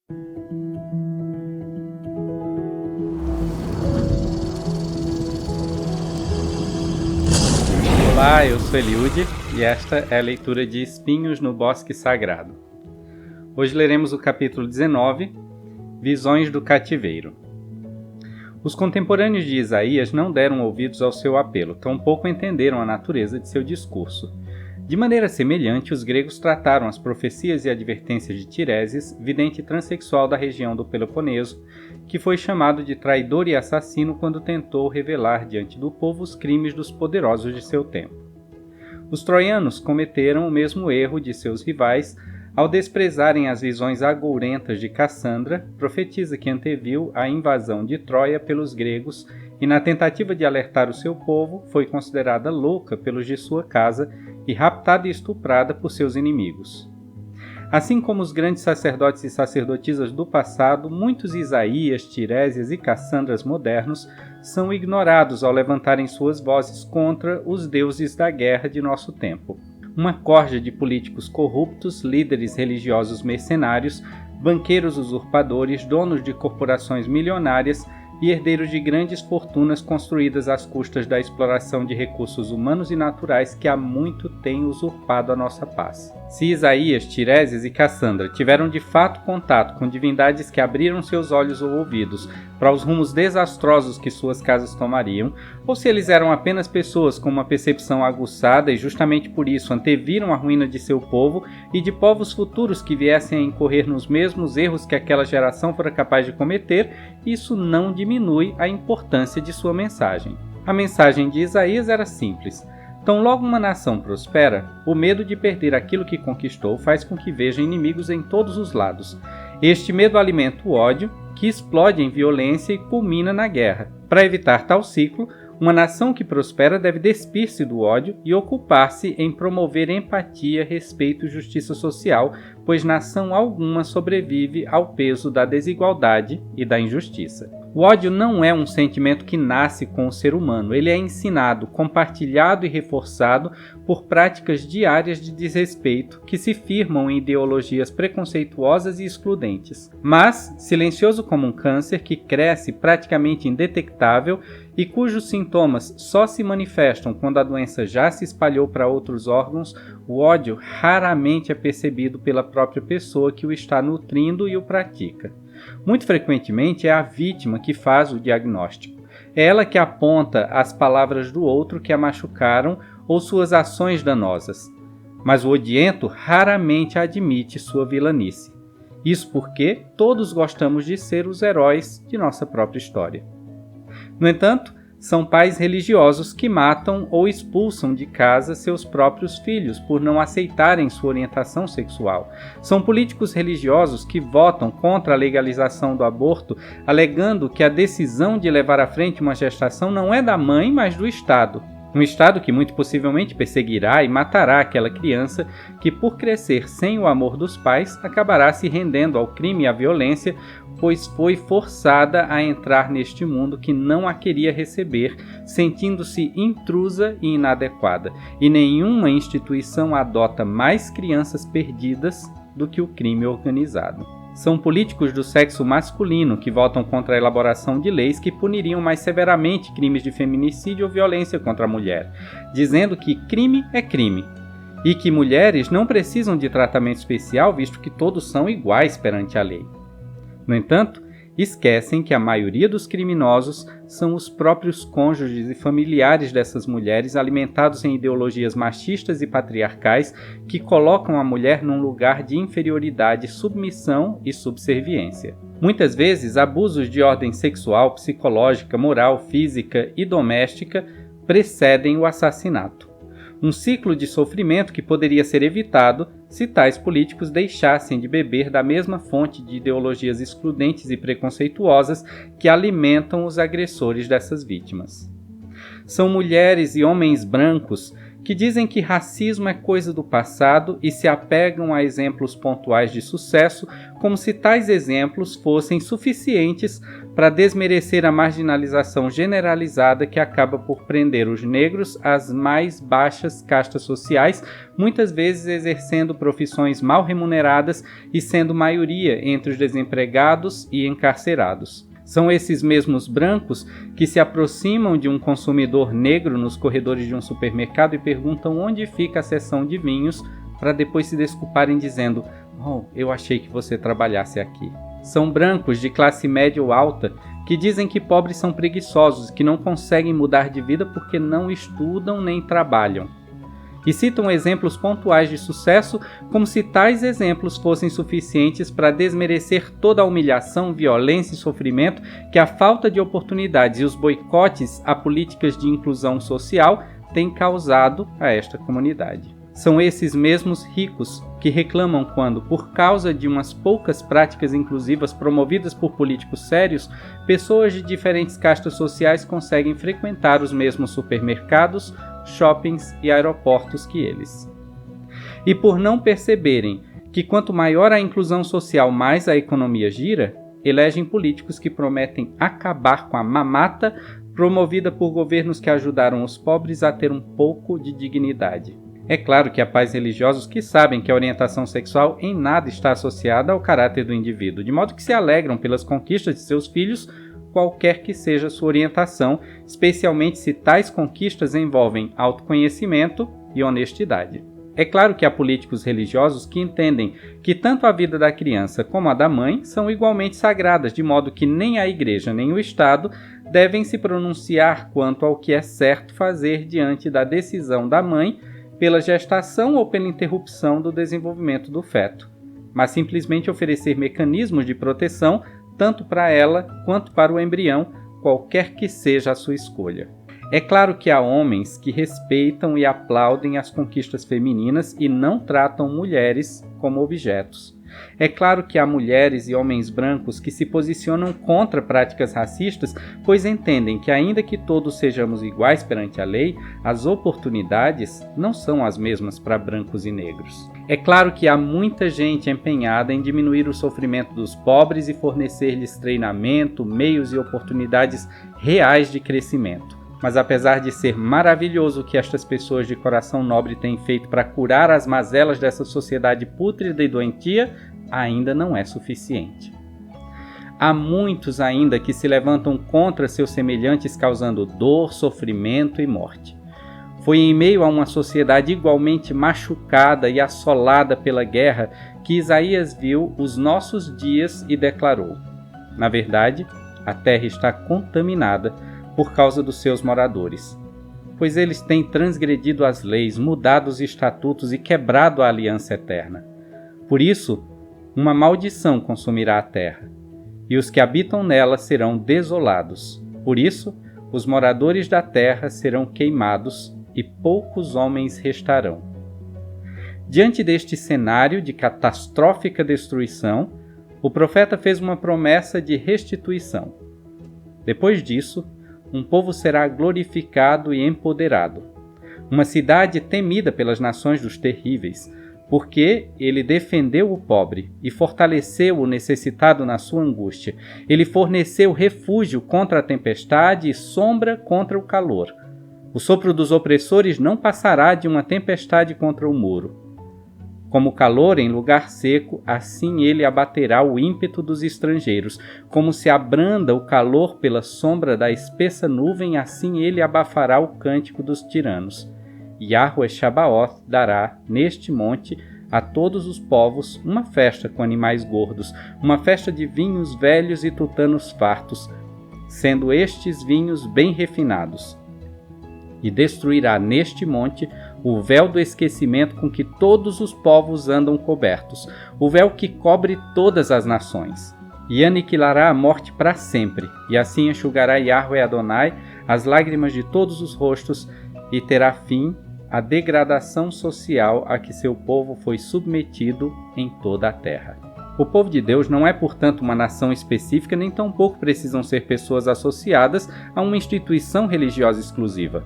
Olá, eu sou Eliude e esta é a leitura de Espinhos no Bosque Sagrado. Hoje leremos o capítulo 19, Visões do Cativeiro. Os contemporâneos de Isaías não deram ouvidos ao seu apelo, tampouco entenderam a natureza de seu discurso. De maneira semelhante, os gregos trataram as profecias e advertências de Tiresias, vidente transexual da região do Peloponeso, que foi chamado de traidor e assassino quando tentou revelar diante do povo os crimes dos poderosos de seu tempo. Os troianos cometeram o mesmo erro de seus rivais ao desprezarem as visões agourentas de Cassandra, profetisa que anteviu a invasão de Troia pelos gregos e, na tentativa de alertar o seu povo, foi considerada louca pelos de sua casa e raptada e estuprada por seus inimigos. Assim como os grandes sacerdotes e sacerdotisas do passado, muitos Isaías, Tiresias e Cassandras modernos são ignorados ao levantarem suas vozes contra os deuses da guerra de nosso tempo. Uma corja de políticos corruptos, líderes religiosos mercenários, banqueiros usurpadores, donos de corporações milionárias e herdeiros de grandes fortunas construídas às custas da exploração de recursos humanos e naturais que há muito têm usurpado a nossa paz. Se Isaías, Tiresias e Cassandra tiveram de fato contato com divindades que abriram seus olhos ou ouvidos para os rumos desastrosos que suas casas tomariam, ou se eles eram apenas pessoas com uma percepção aguçada e justamente por isso anteviram a ruína de seu povo e de povos futuros que viessem a incorrer nos mesmos erros que aquela geração fora capaz de cometer, isso não diminui a importância de sua mensagem. A mensagem de Isaías era simples. Tão logo uma nação prospera, o medo de perder aquilo que conquistou faz com que veja inimigos em todos os lados. Este medo alimenta o ódio, que explode em violência e culmina na guerra. Para evitar tal ciclo, uma nação que prospera deve despir-se do ódio e ocupar-se em promover empatia, respeito e justiça social, pois nação alguma sobrevive ao peso da desigualdade e da injustiça. O ódio não é um sentimento que nasce com o ser humano, ele é ensinado, compartilhado e reforçado por práticas diárias de desrespeito que se firmam em ideologias preconceituosas e excludentes. Mas, silencioso como um câncer que cresce praticamente indetectável e cujos sintomas só se manifestam quando a doença já se espalhou para outros órgãos, o ódio raramente é percebido pela própria pessoa que o está nutrindo e o pratica. Muito frequentemente é a vítima que faz o diagnóstico. É ela que aponta as palavras do outro que a machucaram ou suas ações danosas. Mas o odiento raramente admite sua vilanice. Isso porque todos gostamos de ser os heróis de nossa própria história. No entanto, são pais religiosos que matam ou expulsam de casa seus próprios filhos por não aceitarem sua orientação sexual. São políticos religiosos que votam contra a legalização do aborto, alegando que a decisão de levar à frente uma gestação não é da mãe, mas do Estado. Um Estado que muito possivelmente perseguirá e matará aquela criança que, por crescer sem o amor dos pais, acabará se rendendo ao crime e à violência, pois foi forçada a entrar neste mundo que não a queria receber, sentindo-se intrusa e inadequada. E nenhuma instituição adota mais crianças perdidas do que o crime organizado. São políticos do sexo masculino que votam contra a elaboração de leis que puniriam mais severamente crimes de feminicídio ou violência contra a mulher, dizendo que crime é crime e que mulheres não precisam de tratamento especial visto que todos são iguais perante a lei. No entanto, esquecem que a maioria dos criminosos são os próprios cônjuges e familiares dessas mulheres alimentados em ideologias machistas e patriarcais que colocam a mulher num lugar de inferioridade, submissão e subserviência. Muitas vezes, abusos de ordem sexual, psicológica, moral, física e doméstica precedem o assassinato. Um ciclo de sofrimento que poderia ser evitado se tais políticos deixassem de beber da mesma fonte de ideologias excludentes e preconceituosas que alimentam os agressores dessas vítimas. São mulheres e homens brancos que dizem que racismo é coisa do passado e se apegam a exemplos pontuais de sucesso, como se tais exemplos fossem suficientes para desmerecer a marginalização generalizada que acaba por prender os negros às mais baixas castas sociais, muitas vezes exercendo profissões mal remuneradas e sendo maioria entre os desempregados e encarcerados. São esses mesmos brancos que se aproximam de um consumidor negro nos corredores de um supermercado e perguntam onde fica a seção de vinhos, para depois se desculparem dizendo: "Oh, eu achei que você trabalhasse aqui". São brancos de classe média ou alta que dizem que pobres são preguiçosos, que não conseguem mudar de vida porque não estudam nem trabalham. E citam exemplos pontuais de sucesso como se tais exemplos fossem suficientes para desmerecer toda a humilhação, violência e sofrimento que a falta de oportunidades e os boicotes a políticas de inclusão social têm causado a esta comunidade. São esses mesmos ricos que reclamam quando, por causa de umas poucas práticas inclusivas promovidas por políticos sérios, pessoas de diferentes castas sociais conseguem frequentar os mesmos supermercados, shoppings e aeroportos que eles. E por não perceberem que quanto maior a inclusão social, mais a economia gira, elegem políticos que prometem acabar com a mamata promovida por governos que ajudaram os pobres a ter um pouco de dignidade. É claro que há pais religiosos que sabem que a orientação sexual em nada está associada ao caráter do indivíduo, de modo que se alegram pelas conquistas de seus filhos, qualquer que seja sua orientação, especialmente se tais conquistas envolvem autoconhecimento e honestidade. É claro que há políticos religiosos que entendem que tanto a vida da criança como a da mãe são igualmente sagradas, de modo que nem a Igreja nem o Estado devem se pronunciar quanto ao que é certo fazer diante da decisão da mãe pela gestação ou pela interrupção do desenvolvimento do feto, mas simplesmente oferecer mecanismos de proteção tanto para ela quanto para o embrião, qualquer que seja a sua escolha. É claro que há homens que respeitam e aplaudem as conquistas femininas e não tratam mulheres como objetos. É claro que há mulheres e homens brancos que se posicionam contra práticas racistas, pois entendem que, ainda que todos sejamos iguais perante a lei, as oportunidades não são as mesmas para brancos e negros. É claro que há muita gente empenhada em diminuir o sofrimento dos pobres e fornecer-lhes treinamento, meios e oportunidades reais de crescimento. Mas apesar de ser maravilhoso o que estas pessoas de coração nobre têm feito para curar as mazelas dessa sociedade pútrida e doentia, ainda não é suficiente. Há muitos ainda que se levantam contra seus semelhantes causando dor, sofrimento e morte. Foi em meio a uma sociedade igualmente machucada e assolada pela guerra que Isaías viu os nossos dias e declarou: na verdade, a terra está contaminada por causa dos seus moradores, pois eles têm transgredido as leis, mudado os estatutos e quebrado a aliança eterna. Por isso, uma maldição consumirá a terra, e os que habitam nela serão desolados. Por isso, os moradores da terra serão queimados e poucos homens restarão. Diante deste cenário de catastrófica destruição, o profeta fez uma promessa de restituição. Depois disso, um povo será glorificado e empoderado, uma cidade temida pelas nações dos terríveis, porque ele defendeu o pobre e fortaleceu o necessitado na sua angústia. Ele forneceu refúgio contra a tempestade e sombra contra o calor. O sopro dos opressores não passará de uma tempestade contra o muro. Como calor em lugar seco, assim ele abaterá o ímpeto dos estrangeiros. Como se abranda o calor pela sombra da espessa nuvem, assim ele abafará o cântico dos tiranos. Yahweh Shabaoth dará, neste monte, a todos os povos uma festa com animais gordos, uma festa de vinhos velhos e tutanos fartos, sendo estes vinhos bem refinados. E destruirá neste monte o véu do esquecimento com que todos os povos andam cobertos, o véu que cobre todas as nações. E aniquilará a morte para sempre, e assim enxugará Yahweh Adonai as lágrimas de todos os rostos, e terá fim a degradação social a que seu povo foi submetido em toda a terra. O povo de Deus não é, portanto, uma nação específica, nem tampouco precisam ser pessoas associadas a uma instituição religiosa exclusiva.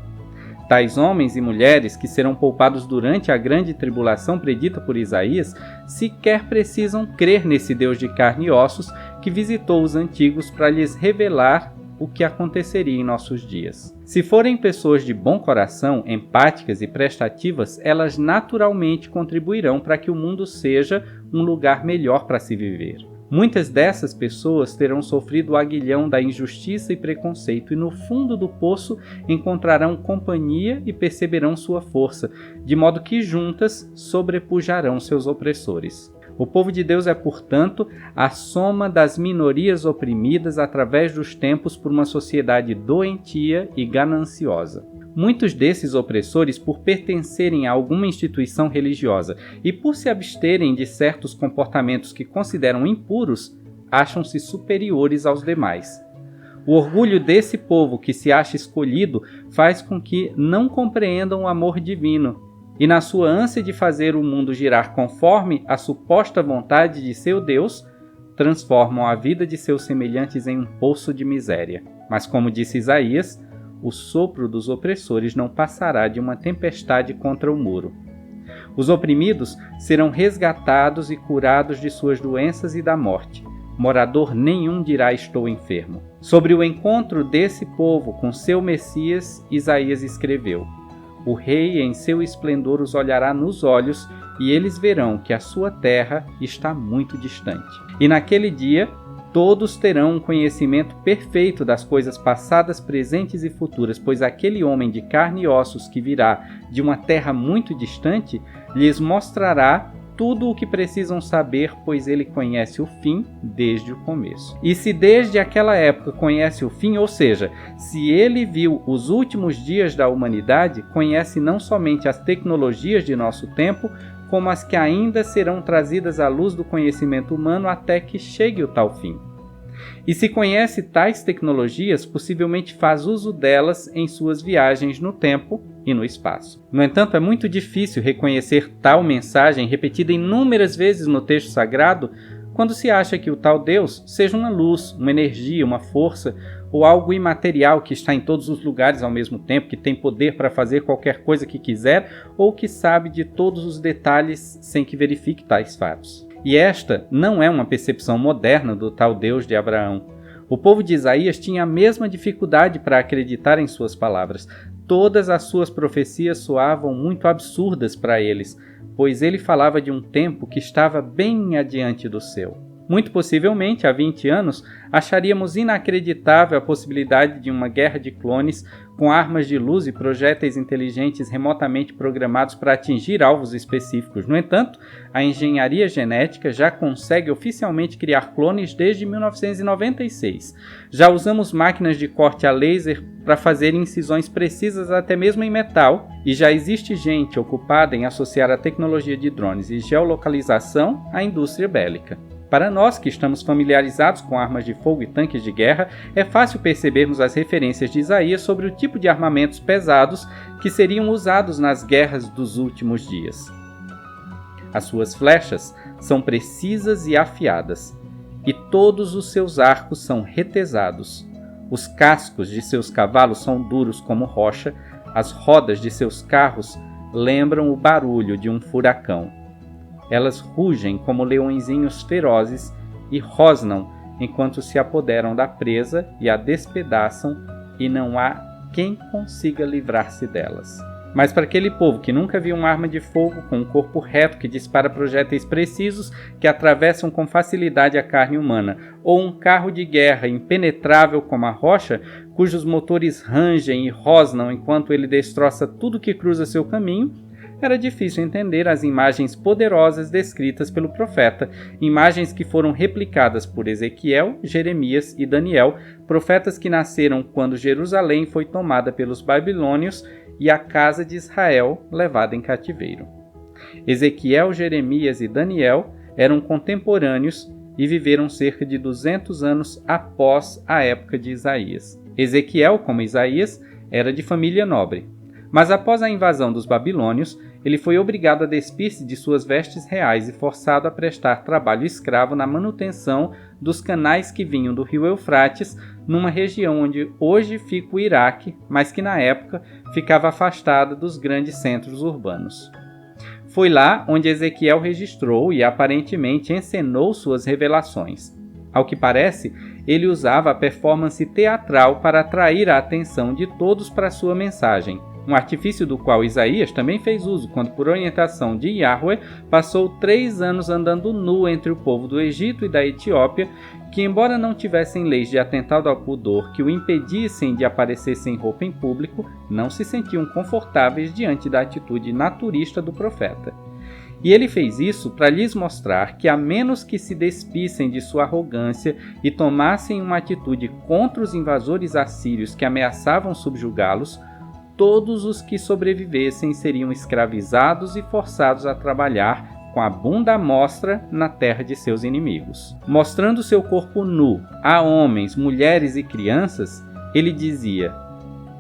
Tais homens e mulheres, que serão poupados durante a grande tribulação predita por Isaías, sequer precisam crer nesse Deus de carne e ossos que visitou os antigos para lhes revelar o que aconteceria em nossos dias. Se forem pessoas de bom coração, empáticas e prestativas, elas naturalmente contribuirão para que o mundo seja um lugar melhor para se viver. Muitas dessas pessoas terão sofrido o aguilhão da injustiça e preconceito e no fundo do poço encontrarão companhia e perceberão sua força, de modo que juntas sobrepujarão seus opressores. O povo de Deus é, portanto, a soma das minorias oprimidas através dos tempos por uma sociedade doentia e gananciosa. Muitos desses opressores, por pertencerem a alguma instituição religiosa e por se absterem de certos comportamentos que consideram impuros, acham-se superiores aos demais. O orgulho desse povo que se acha escolhido faz com que não compreendam o amor divino e, na sua ânsia de fazer o mundo girar conforme a suposta vontade de seu Deus, transformam a vida de seus semelhantes em um poço de miséria. Mas, como disse Isaías, o sopro dos opressores não passará de uma tempestade contra o muro. Os oprimidos serão resgatados e curados de suas doenças e da morte. Morador nenhum dirá estou enfermo. Sobre o encontro desse povo com seu Messias, Isaías escreveu: o rei em seu esplendor os olhará nos olhos e eles verão que a sua terra está muito distante. E naquele dia, todos terão um conhecimento perfeito das coisas passadas, presentes e futuras, pois aquele homem de carne e ossos que virá de uma terra muito distante lhes mostrará tudo o que precisam saber, pois ele conhece o fim desde o começo. E se desde aquela época conhece o fim, ou seja, se ele viu os últimos dias da humanidade, conhece não somente as tecnologias de nosso tempo, como as que ainda serão trazidas à luz do conhecimento humano até que chegue o tal fim. E se conhece tais tecnologias, possivelmente faz uso delas em suas viagens no tempo e no espaço. No entanto, é muito difícil reconhecer tal mensagem repetida inúmeras vezes no texto sagrado quando se acha que o tal Deus seja uma luz, uma energia, uma força ou algo imaterial que está em todos os lugares ao mesmo tempo, que tem poder para fazer qualquer coisa que quiser ou que sabe de todos os detalhes sem que verifique tais fatos. E esta não é uma percepção moderna do tal Deus de Abraão. O povo de Isaías tinha a mesma dificuldade para acreditar em suas palavras. Todas as suas profecias soavam muito absurdas para eles, pois ele falava de um tempo que estava bem adiante do seu. Muito possivelmente, há 20 anos, acharíamos inacreditável a possibilidade de uma guerra de clones com armas de luz e projéteis inteligentes remotamente programados para atingir alvos específicos. No entanto, a engenharia genética já consegue oficialmente criar clones desde 1996. Já usamos máquinas de corte a laser para fazer incisões precisas até mesmo em metal, e já existe gente ocupada em associar a tecnologia de drones e geolocalização à indústria bélica. Para nós que estamos familiarizados com armas de fogo e tanques de guerra, é fácil percebermos as referências de Isaías sobre o tipo de armamentos pesados que seriam usados nas guerras dos últimos dias. As suas flechas são precisas e afiadas, e todos os seus arcos são retesados. Os cascos de seus cavalos são duros como rocha, as rodas de seus carros lembram o barulho de um furacão. Elas rugem como leõezinhos ferozes e rosnam enquanto se apoderam da presa e a despedaçam, e não há quem consiga livrar-se delas. Mas para aquele povo que nunca viu uma arma de fogo com um corpo reto que dispara projéteis precisos que atravessam com facilidade a carne humana, ou um carro de guerra impenetrável como a rocha, cujos motores rangem e rosnam enquanto ele destroça tudo que cruza seu caminho, era difícil entender as imagens poderosas descritas pelo profeta, imagens que foram replicadas por Ezequiel, Jeremias e Daniel, profetas que nasceram quando Jerusalém foi tomada pelos babilônios e a casa de Israel levada em cativeiro. Ezequiel, Jeremias e Daniel eram contemporâneos e viveram cerca de 200 anos após a época de Isaías. Ezequiel, como Isaías, era de família nobre. Mas após a invasão dos babilônios, ele foi obrigado a despir-se de suas vestes reais e forçado a prestar trabalho escravo na manutenção dos canais que vinham do rio Eufrates, numa região onde hoje fica o Iraque, mas que na época ficava afastada dos grandes centros urbanos. Foi lá onde Ezequiel registrou e aparentemente encenou suas revelações. Ao que parece, ele usava a performance teatral para atrair a atenção de todos para sua mensagem, um artifício do qual Isaías também fez uso quando, por orientação de Yahweh, passou 3 anos andando nu entre o povo do Egito e da Etiópia, que, embora não tivessem leis de atentado ao pudor que o impedissem de aparecer sem roupa em público, não se sentiam confortáveis diante da atitude naturista do profeta. E ele fez isso para lhes mostrar que, a menos que se despissem de sua arrogância e tomassem uma atitude contra os invasores assírios que ameaçavam subjugá-los, todos os que sobrevivessem seriam escravizados e forçados a trabalhar com a bunda à mostra na terra de seus inimigos. Mostrando seu corpo nu a homens, mulheres e crianças, ele dizia: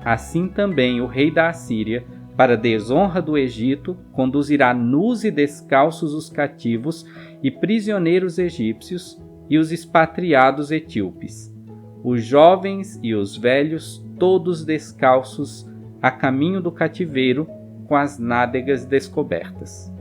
assim também o rei da Assíria, para a desonra do Egito, conduzirá nus e descalços os cativos e prisioneiros egípcios e os expatriados etíopes, os jovens e os velhos, todos descalços, a caminho do cativeiro, com as nádegas descobertas.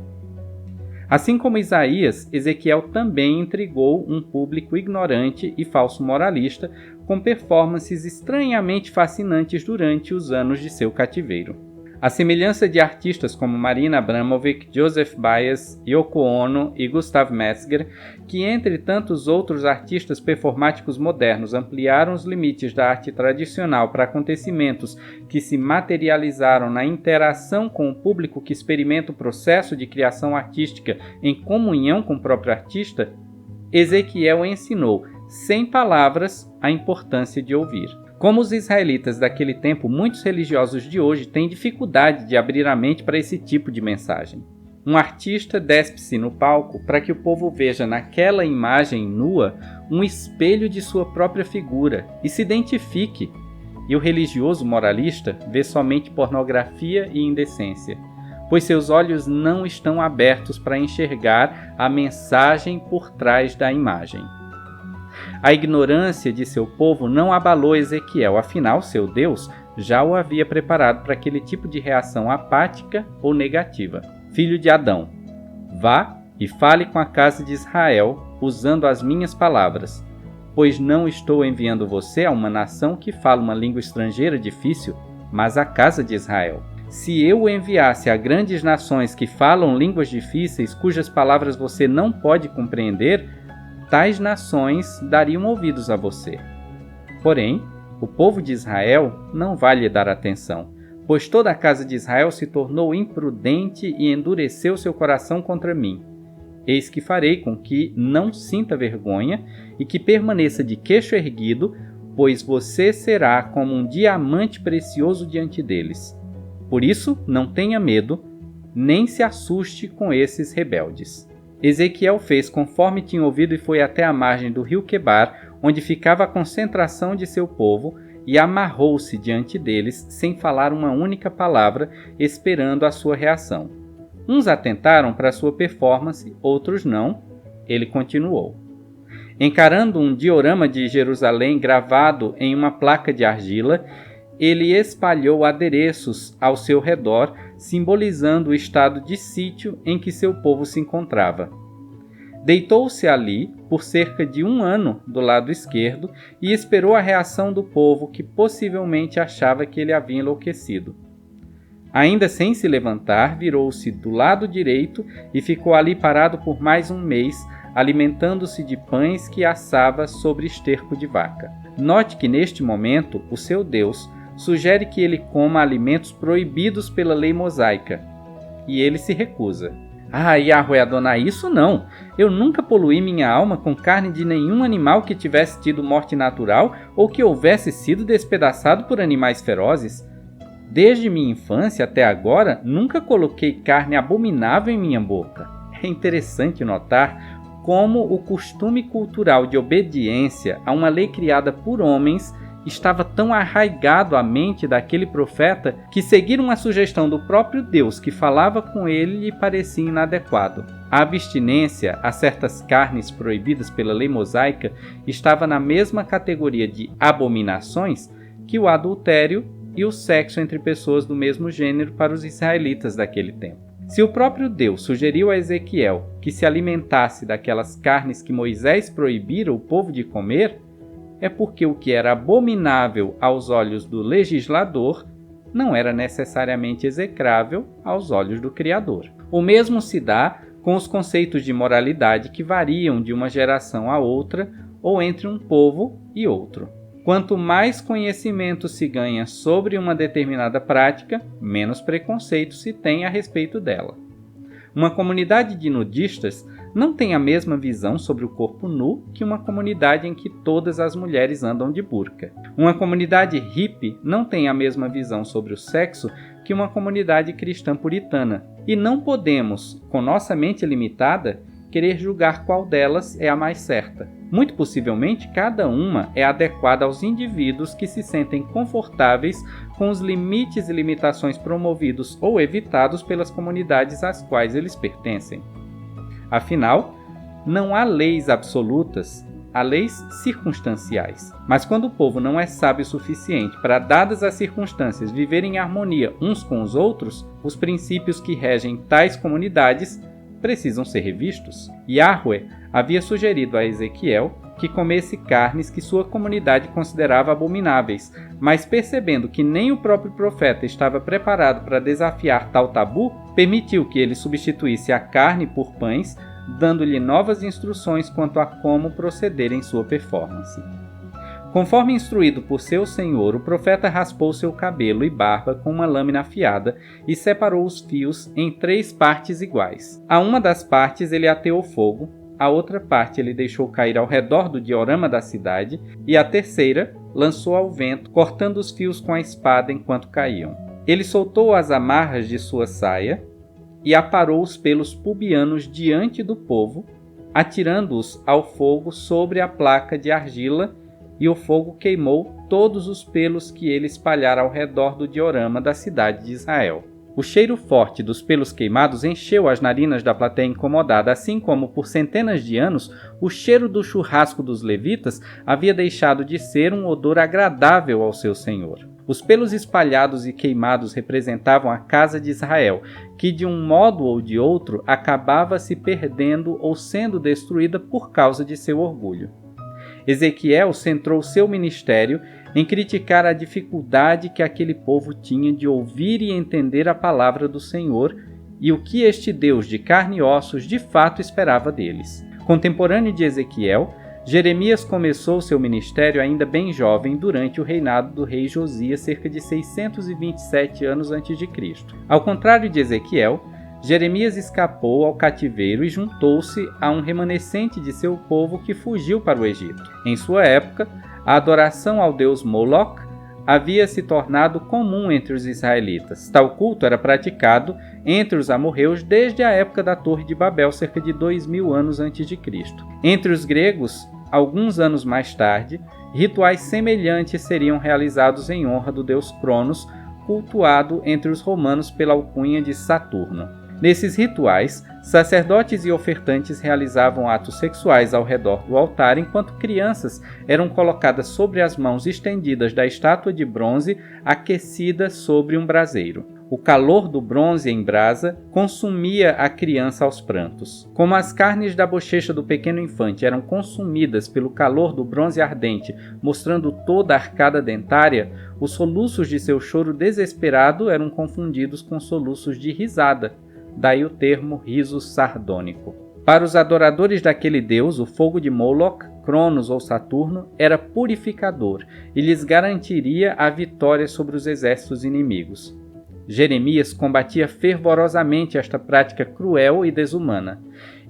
Assim como Isaías, Ezequiel também intrigou um público ignorante e falso moralista com performances estranhamente fascinantes durante os anos de seu cativeiro. A semelhança de artistas como Marina Abramovic, Joseph Baez, Yoko Ono e Gustav Metzger, que entre tantos outros artistas performáticos modernos ampliaram os limites da arte tradicional para acontecimentos que se materializaram na interação com o público que experimenta o processo de criação artística em comunhão com o próprio artista, Ezequiel ensinou, sem palavras, a importância de ouvir. Como os israelitas daquele tempo, muitos religiosos de hoje têm dificuldade de abrir a mente para esse tipo de mensagem. Um artista despe-se no palco para que o povo veja naquela imagem nua um espelho de sua própria figura e se identifique. E o religioso moralista vê somente pornografia e indecência, pois seus olhos não estão abertos para enxergar a mensagem por trás da imagem. A ignorância de seu povo não abalou Ezequiel, afinal, seu Deus já o havia preparado para aquele tipo de reação apática ou negativa. Filho de Adão, vá e fale com a casa de Israel, usando as minhas palavras, pois não estou enviando você a uma nação que fala uma língua estrangeira difícil, mas à casa de Israel. Se eu o enviasse a grandes nações que falam línguas difíceis, cujas palavras você não pode compreender, tais nações dariam ouvidos a você. Porém, o povo de Israel não vai lhe dar atenção, pois toda a casa de Israel se tornou imprudente e endureceu seu coração contra mim. Eis que farei com que não sinta vergonha e que permaneça de queixo erguido, pois você será como um diamante precioso diante deles. Por isso, não tenha medo, nem se assuste com esses rebeldes. Ezequiel fez conforme tinha ouvido e foi até a margem do rio Quebar, onde ficava a concentração de seu povo, e amarrou-se diante deles, sem falar uma única palavra, esperando a sua reação. Uns atentaram para sua performance, outros não. Ele continuou. Encarando um diorama de Jerusalém gravado em uma placa de argila, ele espalhou adereços ao seu redor, simbolizando o estado de sítio em que seu povo se encontrava. Deitou-se ali por cerca de 1 ano do lado esquerdo e esperou a reação do povo, que possivelmente achava que ele havia enlouquecido. Ainda sem se levantar, virou-se do lado direito e ficou ali parado por mais 1 mês, alimentando-se de pães que assava sobre esterco de vaca. Note que neste momento o seu Deus sugere que ele coma alimentos proibidos pela lei mosaica, e ele se recusa. Yahweh Adonai, isso não! Eu nunca poluí minha alma com carne de nenhum animal que tivesse tido morte natural ou que houvesse sido despedaçado por animais ferozes. Desde minha infância até agora, nunca coloquei carne abominável em minha boca. É interessante notar como o costume cultural de obediência a uma lei criada por homens estava tão arraigado à mente daquele profeta que seguir uma sugestão do próprio Deus que falava com ele lhe parecia inadequado. A abstinência a certas carnes proibidas pela lei mosaica estava na mesma categoria de abominações que o adultério e o sexo entre pessoas do mesmo gênero para os israelitas daquele tempo. Se o próprio Deus sugeriu a Ezequiel que se alimentasse daquelas carnes que Moisés proibira o povo de comer, é porque o que era abominável aos olhos do legislador não era necessariamente execrável aos olhos do Criador. O mesmo se dá com os conceitos de moralidade que variam de uma geração a outra ou entre um povo e outro. Quanto mais conhecimento se ganha sobre uma determinada prática, menos preconceito se tem a respeito dela. Uma comunidade de nudistas não tem a mesma visão sobre o corpo nu que uma comunidade em que todas as mulheres andam de burca. Uma comunidade hippie não tem a mesma visão sobre o sexo que uma comunidade cristã puritana. E não podemos, com nossa mente limitada, querer julgar qual delas é a mais certa. Muito possivelmente, cada uma é adequada aos indivíduos que se sentem confortáveis com os limites e limitações promovidos ou evitados pelas comunidades às quais eles pertencem. Afinal, não há leis absolutas, há leis circunstanciais. Mas quando o povo não é sábio o suficiente para, dadas as circunstâncias, viver em harmonia uns com os outros, os princípios que regem tais comunidades precisam ser revistos. Yahweh havia sugerido a Ezequiel que comesse carnes que sua comunidade considerava abomináveis, mas percebendo que nem o próprio profeta estava preparado para desafiar tal tabu, permitiu que ele substituísse a carne por pães, dando-lhe novas instruções quanto a como proceder em sua performance. Conforme instruído por seu senhor, o profeta raspou seu cabelo e barba com uma lâmina afiada e separou os fios em 3 partes iguais. A uma das partes ele ateou fogo, a outra parte ele deixou cair ao redor do diorama da cidade e a terceira lançou ao vento, cortando os fios com a espada enquanto caíam. Ele soltou as amarras de sua saia e aparou os pelos pubianos diante do povo, atirando-os ao fogo sobre a placa de argila, e o fogo queimou todos os pelos que ele espalhara ao redor do diorama da cidade de Israel. O cheiro forte dos pelos queimados encheu as narinas da plateia incomodada, assim como, por centenas de anos, o cheiro do churrasco dos levitas havia deixado de ser um odor agradável ao seu senhor. Os pelos espalhados e queimados representavam a casa de Israel, que de um modo ou de outro acabava se perdendo ou sendo destruída por causa de seu orgulho. Ezequiel centrou seu ministério em criticar a dificuldade que aquele povo tinha de ouvir e entender a palavra do Senhor e o que este Deus de carne e ossos de fato esperava deles. Contemporâneo de Ezequiel, Jeremias começou seu ministério ainda bem jovem durante o reinado do rei Josias, cerca de 627 anos antes de Cristo. Ao contrário de Ezequiel, Jeremias escapou ao cativeiro e juntou-se a um remanescente de seu povo que fugiu para o Egito. Em sua época, a adoração ao deus Moloch havia se tornado comum entre os israelitas. Tal culto era praticado entre os amorreus desde a época da Torre de Babel, cerca de 2000 anos antes de Cristo. Entre os gregos, alguns anos mais tarde, rituais semelhantes seriam realizados em honra do deus Cronos, cultuado entre os romanos pela alcunha de Saturno. Nesses rituais, sacerdotes e ofertantes realizavam atos sexuais ao redor do altar, enquanto crianças eram colocadas sobre as mãos estendidas da estátua de bronze aquecida sobre um braseiro. O calor do bronze em brasa consumia a criança aos prantos. Como as carnes da bochecha do pequeno infante eram consumidas pelo calor do bronze ardente, mostrando toda a arcada dentária, os soluços de seu choro desesperado eram confundidos com soluços de risada. Daí o termo riso sardônico. Para os adoradores daquele deus, o fogo de Moloch, Cronos ou Saturno era purificador e lhes garantiria a vitória sobre os exércitos inimigos. Jeremias combatia fervorosamente esta prática cruel e desumana.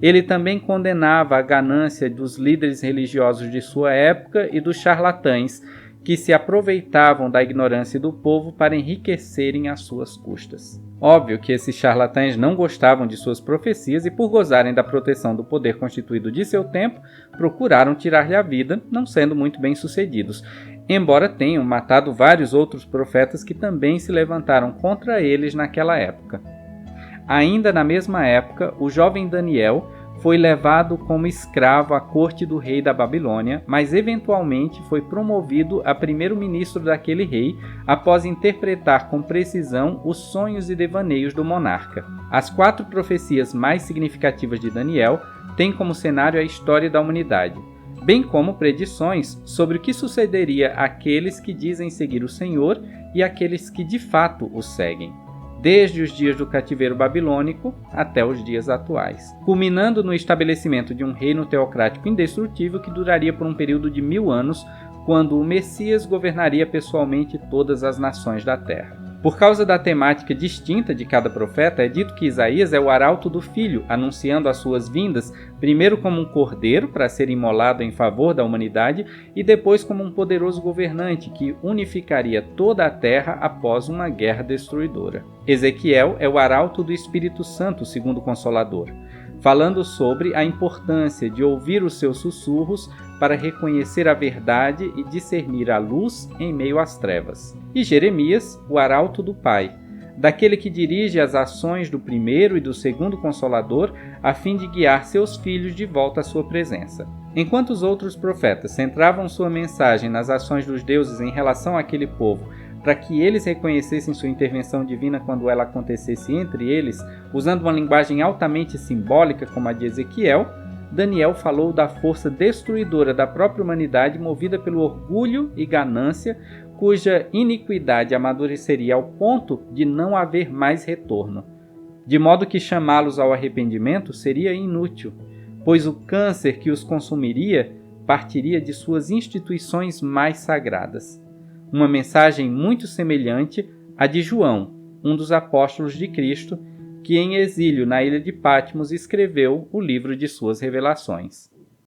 Ele também condenava a ganância dos líderes religiosos de sua época e dos charlatães que se aproveitavam da ignorância do povo para enriquecerem às suas custas. Óbvio que esses charlatães não gostavam de suas profecias e, por gozarem da proteção do poder constituído de seu tempo, procuraram tirar-lhe a vida, não sendo muito bem-sucedidos. embora tenham matado vários outros profetas que também se levantaram contra eles naquela época. Ainda na mesma época, o jovem Daniel foi levado como escravo à corte do rei da Babilônia, mas eventualmente foi promovido a primeiro-ministro daquele rei após interpretar com precisão os sonhos e devaneios do monarca. As 4 profecias mais significativas de Daniel têm como cenário a história da humanidade, bem como predições sobre o que sucederia àqueles que dizem seguir o Senhor e àqueles que de fato o seguem, desde os dias do cativeiro babilônico até os dias atuais, culminando no estabelecimento de um reino teocrático indestrutível que duraria por um período de 1000 anos, quando o Messias governaria pessoalmente todas as nações da terra. Por causa da temática distinta de cada profeta, é dito que Isaías é o arauto do Filho, anunciando as suas vindas, primeiro como um cordeiro para ser imolado em favor da humanidade e depois como um poderoso governante que unificaria toda a terra após uma guerra destruidora. Ezequiel é o arauto do Espírito Santo, segundo o Consolador, falando sobre a importância de ouvir os seus sussurros para reconhecer a verdade e discernir a luz em meio às trevas. E Jeremias, o arauto do Pai, daquele que dirige as ações do primeiro e do segundo Consolador a fim de guiar seus filhos de volta à sua presença. Enquanto os outros profetas centravam sua mensagem nas ações dos deuses em relação àquele povo, para que eles reconhecessem sua intervenção divina quando ela acontecesse entre eles, usando uma linguagem altamente simbólica como a de Ezequiel, Daniel falou da força destruidora da própria humanidade movida pelo orgulho e ganância, cuja iniquidade amadureceria ao ponto de não haver mais retorno, de modo que chamá-los ao arrependimento seria inútil, pois o câncer que os consumiria partiria de suas instituições mais sagradas. Uma mensagem muito semelhante à de João, um dos apóstolos de Cristo, que em exílio na ilha de Patmos escreveu o livro de suas revelações.